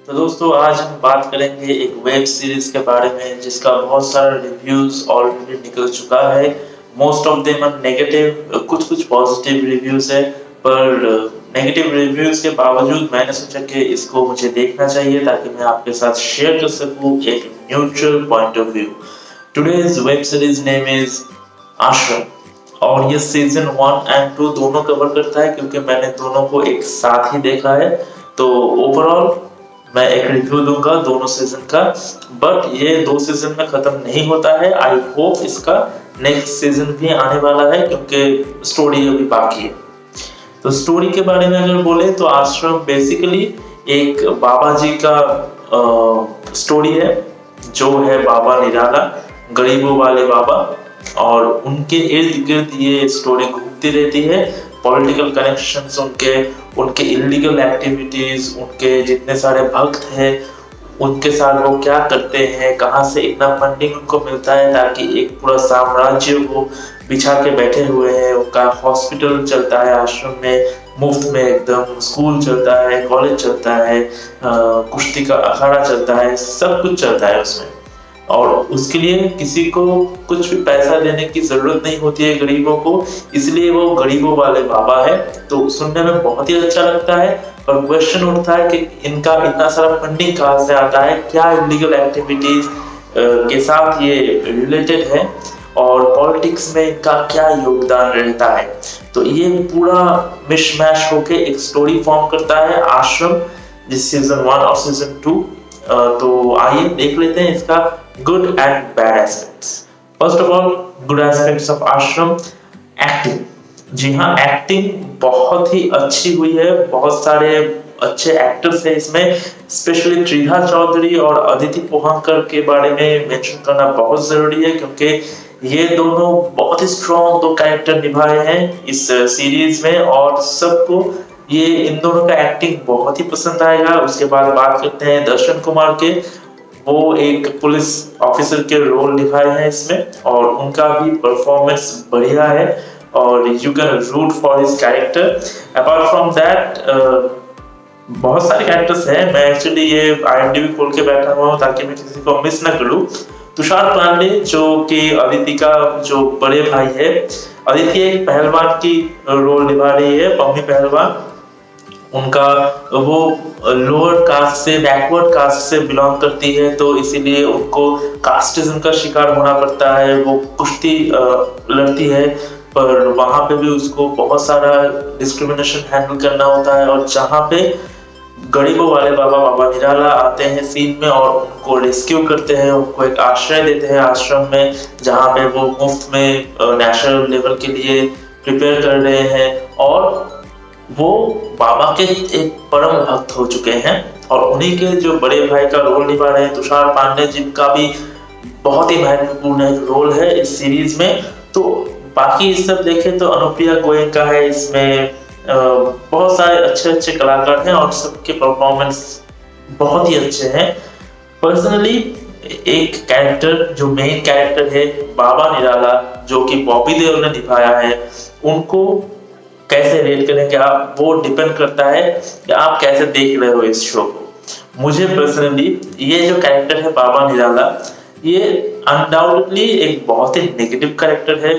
तो दोस्तों आज हम बात करेंगे एक वेब सीरीज के बारे में जिसका बहुत सारा रिव्यूज ऑलरेडी निकल चुका है। Most of them are negative, कुछ कुछ पॉजिटिव रिव्यूज है, पर नेगेटिव रिव्यूज के बावजूद मैंने सोचा कि इसको मुझे देखना चाहिए ताकि मैं आपके साथ शेयर कर सकूं एक neutral point of view. Today's web series name is आश्रम और ये सीजन 1 एंड 2 दोनों कवर करता है क्योंकि मैंने दोनों को एक साथ ही देखा है। तो ओवरऑल मैं एक रिव्यू दूंगा दोनों सीजन का, बट ये 2 सीजन में खत्म नहीं होता है। आई होप इसका नेक्स्ट सीजन भी आने वाला है क्योंकि स्टोरी अभी बाकी है। तो स्टोरी के बारे में अगर बोले तो आश्रम बेसिकली एक बाबा जी का स्टोरी है, जो है बाबा निराला, गरीबों वाले बाबा, और उनके इर्द गिर्द ये स्टोरी घूमती रहती है। पॉलिटिकल कनेक्शंस, उनके इलीगल एक्टिविटीज, उनके जितने सारे भक्त हैं उनके साथ वो क्या करते हैं, कहाँ से इतना फंडिंग उनको मिलता है ताकि एक पूरा साम्राज्य वो बिछा के बैठे हुए हैं। उनका हॉस्पिटल चलता है आश्रम में मुफ्त में, एकदम स्कूल चलता है, कॉलेज चलता है, कुश्ती का अखाड़ा चलता है, सब कुछ चलता है उसमें। और उसके लिए किसी को कुछ भी पैसा देने की जरूरत नहीं होती है गरीबों को, इसलिए वो गरीबों वाले बाबा है। तो सुनने में बहुत ही अच्छा लगता है, पर क्वेश्चन उठता है कि इनका इतना सारा फंडिंग कहाँ से आता है, क्या इलीगल एक्टिविटीज के साथ ये रिलेटेड है, और पॉलिटिक्स में इनका क्या योगदान रहता है। तो ये पूरा मिशमैश होके एक स्टोरी फॉर्म करता है आश्रम, जिस सीजन 1 और सीजन 2। तो आइए देख लेते हैं इसका good and bad aspects. First of all, good aspects of आश्रम। एक्टिंग, जी हाँ, एक्टिंग बहुत ही अच्छी हुई है। बहुत सारे अच्छे एक्टर्स हैं इसमें, स्पेशली त्रिधा चौधरी और अदिति पोहांकर के बारे में मेंशन करना बहुत जरूरी है क्योंकि ये दोनों बहुत ही स्ट्रॉन्ग 2 कैरेक्टर निभाए हैं इस सीरीज में, और सबको ये इन दोनों का एक्टिंग बहुत ही पसंद आएगा। उसके बाद बात करते हैं दर्शन कुमार के। वो एक पुलिस ऑफिसर के रोल निभाए हैं इसमें, और उनका भी परफॉर्मेंस बढ़िया है और you can root for his character. Apart from that बहुत सारे कैरेक्टर्स हैं। मैं एक्चुअली ये IMDb खोल के बैठा हुआ हूँ ताकि मैं किसी को मिस ना करूँ। तुषार पांडे जो कि अदिति का जो बड़े भाई है, अदिति एक पहलवान की रोल निभा रही है, पम्मी पहलवान। उनका वो लोअर कास्ट से, बैकवर्ड कास्ट से बिलोंग करती है, तो इसीलिए उनको कास्टिज्म का शिकार होना पड़ता है। वो कुश्ती लड़ती है, पर वहां पे भी उसको बहुत सारा डिस्क्रिमिनेशन हैंडल करना होता है। और जहाँ पे गरीबों वाले बाबा निराला आते हैं सीन में और उनको रेस्क्यू करते हैं, उनको एक आश्रय देते हैं आश्रम में, जहाँ पे वो मुफ्त में नेशनल लेवल के लिए प्रिपेयर कर रहे हैं। और वो बाबा के एक परम भक्त हो चुके हैं, और उन्हीं के जो बड़े भाई का रोल निभा रहे हैं तुषार पांडे, जिनका भी बहुत ही महत्वपूर्ण एक रोल है इस सीरीज में। तो बाकी सब देखें तो अनुप्रिया गोयनका है इसमें, बहुत सारे अच्छे अच्छे कलाकार हैं और सबके परफॉर्मेंस बहुत ही अच्छे हैं। पर्सनली एक कैरेक्टर जो मेन कैरेक्टर है बाबा निराला, जो कि बॉबी देओल ने निभाया है, उनको कैसे रेट करेंगे आप, वो डिपेंड करता है कि आप कैसे देख रहे हो इस शो को। मुझे पर्सनली ये जो कैरेक्टर है बाबा निराला, ये अनडाउटेडली एक बहुत ही नेगेटिव कैरेक्टर है,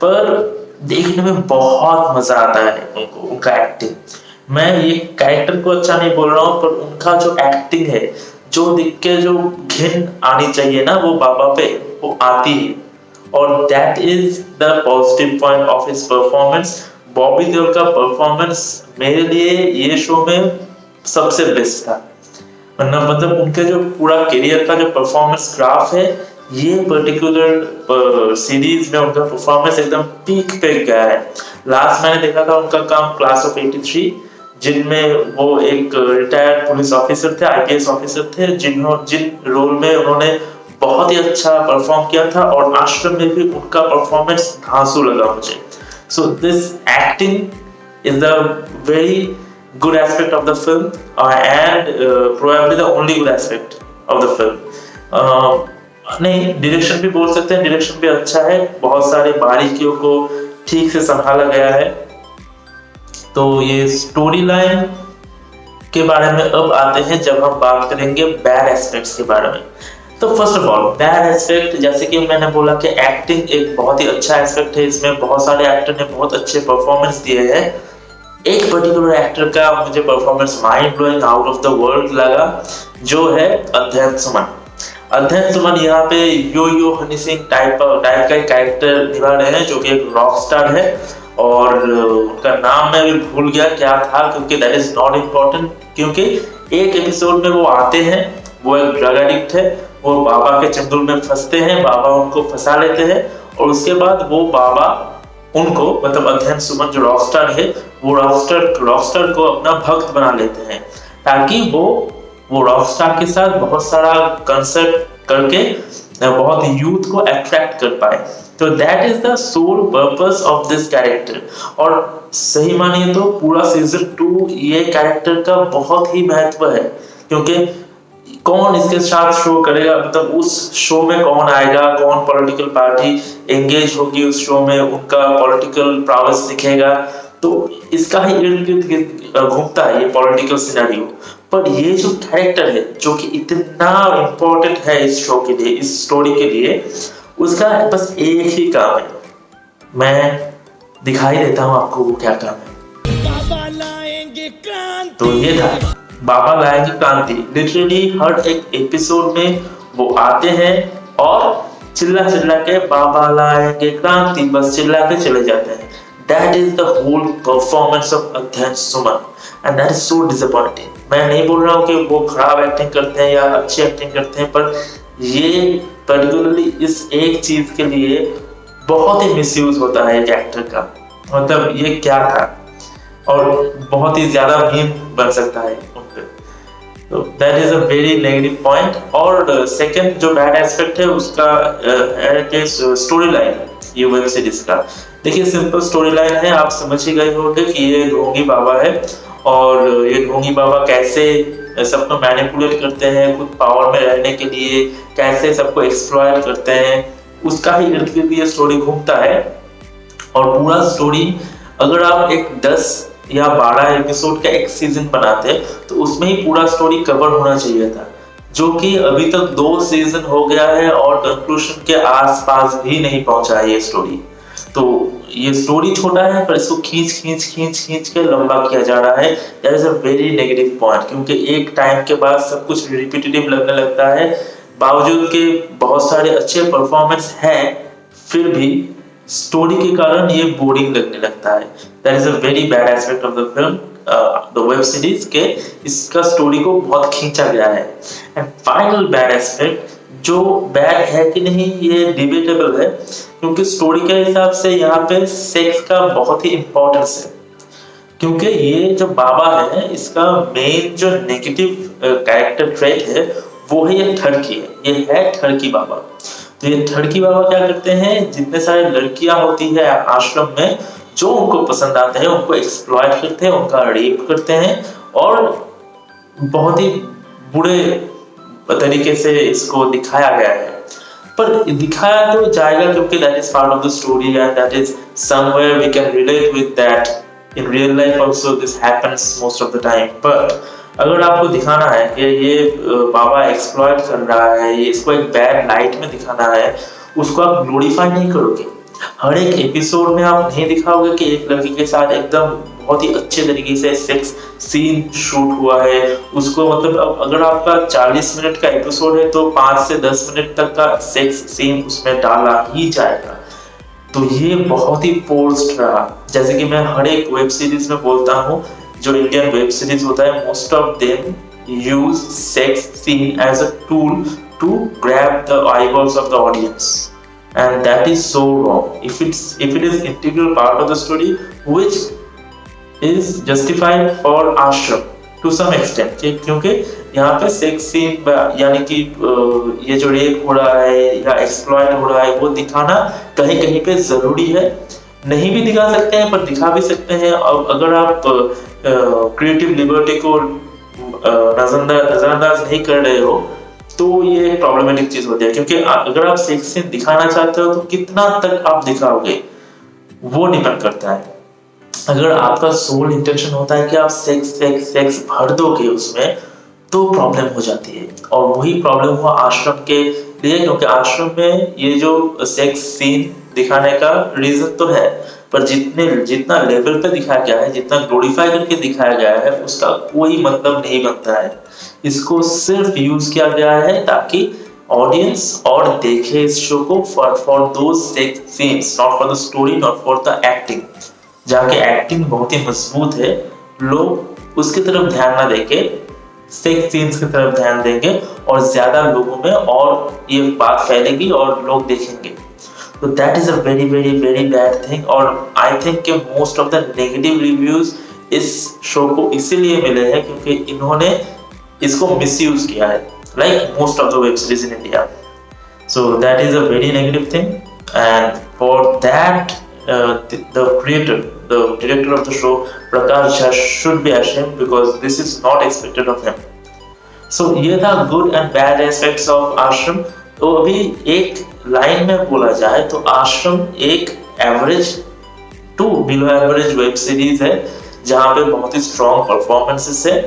पर देखने में बहुत मजा आता है उनका एक्टिंग। मैं ये कैरेक्टर को अच्छा नहीं बोल रहा हूँ, पर उनका जो एक्टिंग है, जो दिख के जो घिन आनी चाहिए ना वो बाबा पे, वो आती है, और that is the positive point of his performance. Bobby Deol का परफॉर्मेंस मेरे लिए ये शो में सबसे बेस्ट था। मतलब उनके जो पूरा करियर का जो परफॉर्मेंस ग्राफ है, ये पर्टिकुलर सीरीज में उनका परफॉर्मेंस एकदम पीक पे गया है। लास्ट मैंने देखा था उनका काम क्लास ऑफ 83, जिनमें वो एक रिटायर्ड पुलिस ऑफिसर थे, IPS ऑफिसर थे, जिन रोल में उन्होंने बहुत ही अच्छा परफॉर्म किया था, और आश्रम में भी उनका परफॉर्मेंस धांसू लगा मुझे। So this acting is the very good aspect of the film, and probably the only good aspect of the film. नहीं, डायरेक्शन भी बोल सकते हैं, डायरेक्शन भी अच्छा है, बहुत सारे बारीकियों को ठीक से संभाला गया है। तो ये स्टोरी लाइन के बारे में अब आते हैं, जब हम बात करेंगे बैड एस्पेक्ट्स के बारे में। तो first of all bad aspect, जैसे कि मैंने बोला कि एक्टिंग एक बहुत ही अच्छा एस्पेक्ट है, इसमें बहुत सारे एक्टर ने बहुत अच्छे परफॉर्मेंस दिए हैं। एक पर्टिकुलर एक्टर का मुझे performance mind blowing out of the world लगा, जो है अध्ययन सुमन। अध्ययन सुमन यहाँ पे यो यो हनी सिंह टाइप का एक कैरेक्टर निभा रहे हैं, जो कि एक रॉक स्टार है, और उनका नाम मैं भी भूल गया क्या था, क्योंकि दैट इज नॉट इम्पोर्टेंट। क्योंकि एक एपिसोड में वो आते हैं, वो एक ड्रग एडिक्ट है, वो बाबा के चंगुल में फंसते हैं, बाबा उनको फंसा लेते हैं, और उसके बाद वो बाबा उनको, मतलब अध्ययन सुमन जो रॉकस्टार है, वो रॉकस्टार को अपना भक्त बना लेते हैं, ताकि वो रॉकस्टार के साथ बहुत सारा कंसर्ट करके बहुत यूथ को अट्रैक्ट कर पाए। तो that is the sole purpose of this character. और सही मानिए तो पूरा सीजन 2 ये कैरेक्टर का बहुत ही महत्व है, क्योंकि कौन इसके साथ शो करेगा, मतलब उस शो में कौन आएगा, कौन पॉलिटिकल पार्टी एंगेज होगी उस शो में, उनका पॉलिटिकल प्रावस दिखेगा, तो इसका ही इर्द गिर्द घूमता है ये पॉलिटिकल सिनेरियो। पर ये जो कैरेक्टर है, जो कि इतना इम्पोर्टेंट है इस शो के लिए, इस स्टोरी के लिए, उसका बस एक ही काम है। मैं दिखाई देता हूँ आपको वो क्या काम है। बाबा लाएंगे क्रांति। तो ये था बाबा लाएंगे क्रांति। लिटरली हर एक एपिसोड में वो आते हैं और चिल्ला चिल्ला के बाबा लाएंगे क्रांति बस चिल्ला के चले जाते हैं। That is the whole performance of अध्ययन सुमन and that is so disappointing। मैं नहीं बोल रहा हूँ कि वो खराब एक्टिंग करते हैं या अच्छी एक्टिंग करते हैं, पर ये पर्टिकुलरली इस एक चीज के लिए बहुत ही मिसयूज होता है एक एक्टर का। मतलब ये क्या था, और बहुत ही ज्यादा मीम बन सकता है उन पे। तो that is a very negative point. और सेकंड जो बैड एस्पेक्ट है उसका है स्टोरी लाइन ये वेब सीरीज का। देखिए सिंपल स्टोरी लाइन है, आप समझ ही गए होंगे कि ये ढोंगी बाबा है, और ये ढोंगी बाबा कैसे सबको मैनिपुलेट करते हैं खुद पावर में रहने के लिए, कैसे सबको एक्सप्लॉइट करते हैं, उसका ही इर्द गिर्द ये स्टोरी घूमता है। और पूरा स्टोरी अगर आप एक 10 या 12 एपिसोड का एक सीजन बनाते तो उसमें ही पूरा स्टोरी कवर होना चाहिए था, जो कि अभी तक 2 सीजन हो गया है और कंक्लूजन के आसपास भी नहीं पहुंचा है ये स्टोरी। तो ये स्टोरी छोटा है, पर इसको खींच के लंबा किया जा रहा है। That is a very negative point, क्योंकि एक टाइम के बाद सब कुछ रिपीटेटिव लगने लगता है। बावजूद के बहुत सारे अच्छे परफॉर्मेंस हैं, फिर भी स्टोरी के कारण ये बोरिंग लगने लगता है। That is a very bad aspect of the film, the web series के, इसका स्टोरी को बहुत खींचा गया है। एंड फाइनल बैड एस्पेक्ट, जो बैड है कि नहीं ये डिबेटेबल है, क्योंकि स्टोरी के हिसाब से यहाँ पे सेक्स का बहुत ही इम्पोर्टेंस है। क्योंकि ये जो बाबा है, इसका मेन जो नेगेटिव कैरेक्टर ट्रेट है वो है ये ठड़की है, ये है ठड़की बाबा। तो ये ठड़की बाबा क्या करते हैं, जितने सारे लड़कियां होती है आश्रम में जो उनको पसंद आते हैं उनको एक्सप्लॉइट करते हैं, उनका रेप करते हैं, और बहुत ही बुरे तरीके से इसको दिखाया गया है। पर दिखाया तो जाएगा क्योंकि that is part of the story and that is somewhere we can relate with that. In real life also this happens most of the time. पर अगर आपको दिखाना है कि ये बाबा एक्सप्लॉइट कर रहा है, ये इसको एक बैड लाइट में दिखाना है, उसको आप ग्लोरीफाई नहीं करोगे। हर एक एपिसोड में आप नहीं दिखाओगे कि एक लड़की के साथ एकदम बहुत ही अच्छे तरीके से सेक्स सीन शूट हुआ है उसको। मतलब अगर आपका 40 मिनट का एपिसोड है तो 5 से 10 मिनट तक का सेक्स सीन उसमें डाला ही जाएगा। तो ये बहुत ही फोर्स्ड रहा। जैसे कि मैं हर एक वेब सीरीज में बोलता हूँ, जो इंडियन वेब सीरीज होता है, most of them use sex scene as a tool to grab the eyeballs of the audience, and that is so wrong. If it is integral part of the story, which is justified for ashram to some extent, क्योंकि यहाँ पे sex scene यानी कि ये जो rape हो रहा है या एक्सप्लॉइट हो रहा है वो दिखाना कहीं कहीं पे जरूरी है। नहीं भी दिखा सकते हैं पर दिखा भी सकते हैं। और अगर आप क्रिएटिव लिबर्टी को नजरअंदाज नहीं कर रहे हो तो ये प्रॉब्लमेटिक चीज होती है, क्योंकि अगर आप सेक्स सीन दिखाना चाहते हो तो कितना तक आप दिखाओगे वो डिपेंड करता है। अगर आपका सोल इंटेंशन होता है कि आप सेक्स सेक्स सेक्स भर दोगे उसमें, तो प्रॉब्लम हो जाती है। और वही प्रॉब्लम हुआ आश्रम के लिए, क्योंकि आश्रम में ये जो सेक्स सीन दिखाने का रीजन तो है, पर जितना लेवल पे दिखाया गया है, जितना ग्लोरीफाई करके दिखाया गया है, उसका कोई मतलब नहीं बनता है। इसको सिर्फ यूज किया गया है ताकि ऑडियंस और देखे इस शो को for those sex scenes, not for the story, not for the acting. जाके एक्टिंग बहुत ही मजबूत है, लोग उसकी तरफ ध्यान ना देके सेक्स सीन्स की तरफ ध्यान देंगे, और ज्यादा लोगों में और ये बात फैलेगी और लोग देखेंगे। तो that is a very very very bad thing. और आई थिंक कि most of the negative reviews इस शो को इसीलिए मिले हैं क्योंकि इन्होंने इसको मिसयूज किया है, like most of the web series in India. So that is a very negative thing, and for that, the director of the show, Prakash Jha, should be ashamed because this is not expected of him. So ये था good and bad aspects of आश्रम। तो अभी एक line में बोला जाए तो आश्रम एक average to below average web series है, जहाँ पे बहुत ही स्ट्रॉन्ग परफॉर्मेंसेस है,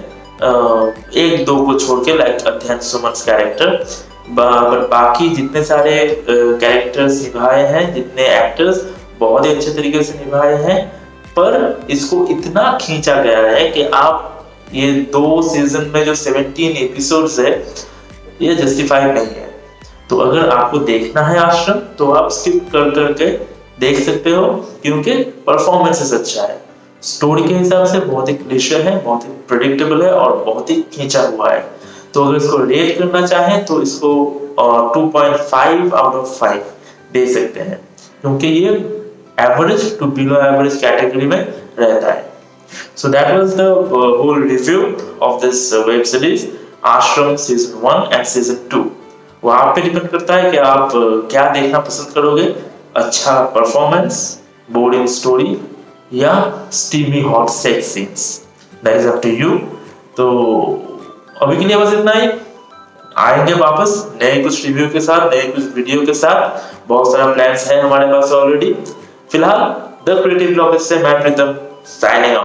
एक दो को छोड़ के, लाइक अध्ययन सुमन कैरेक्टर। बट बाकी जितने सारे कैरेक्टर्स निभाए हैं, जितने एक्टर्स बहुत ही अच्छे तरीके से निभाए हैं, पर इसको इतना खींचा गया है कि आप ये 2 सीजन में जो 17 एपिसोड्स है, ये जस्टिफाइड नहीं है। तो अगर आपको देखना है आश्रम तो आप स्किप कर करके देख सकते हो, क्योंकि परफॉर्मेंसेस अच्छा है, स्टोरी के हिसाब से बहुत ही क्लिशे है, बहुत ही प्रेडिक्टेबल है और बहुत ही खींचा हुआ है। तो अगर इसको रेट करना चाहें तो इसको 2.5 आउट ऑफ 5 दे सकते हैं, क्योंकि ये average to below average category में रहता है। So that was the whole review of this web series आश्रम सीजन 1 एंड सीजन 2। वो आप पे डिपेंड करता है कि आप क्या देखना पसंद करोगे, अच्छा परफॉर्मेंस, बोरिंग स्टोरी, या steamy hot sex scenes. That is up to you. तो अभी के लिए बस इतना ही, आएंगे वापस नए कुछ रिव्यू के साथ, नए कुछ वीडियो के साथ। बहुत सारा प्लान्स है हमारे पास ऑलरेडी। फिलहाल द क्रिएटिव ब्लॉग से मैं प्रीतम साइनिंग आउट।